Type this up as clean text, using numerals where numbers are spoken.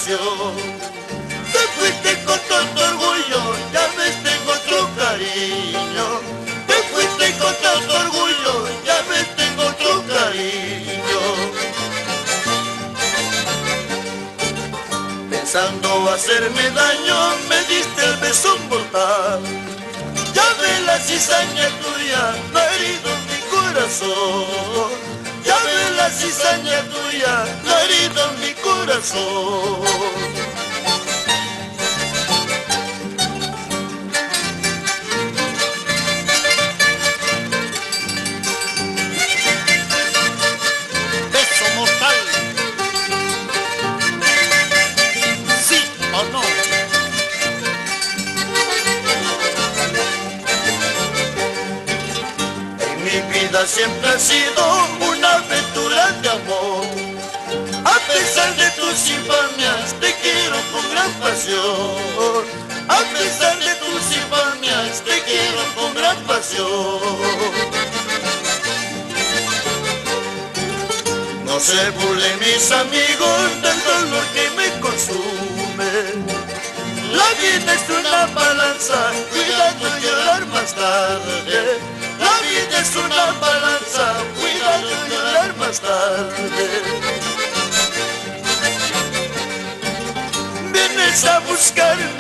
pasión. Te fuiste con tanto orgullo, ya ves tengo otro cariño. Te fuiste con tanto orgullo, ya ves tengo otro cariño. Pensando hacerme daño, me diste el beso mortal. Ya ves la cizaña tuya, no ha herido mi corazón. Ya ves la cizaña tuya, no ha herido mi corazón. Mi vida siempre ha sido una aventura de amor. A pesar de tus infamias, te quiero con gran pasión. A pesar de tus infamias, te quiero con gran pasión. No se burlen mis amigos del dolor que me consume. La vida es una balanza, cuidado de llorar más tarde. La vida es una balanza, cuidado de llorar más tarde. Vienes a buscarme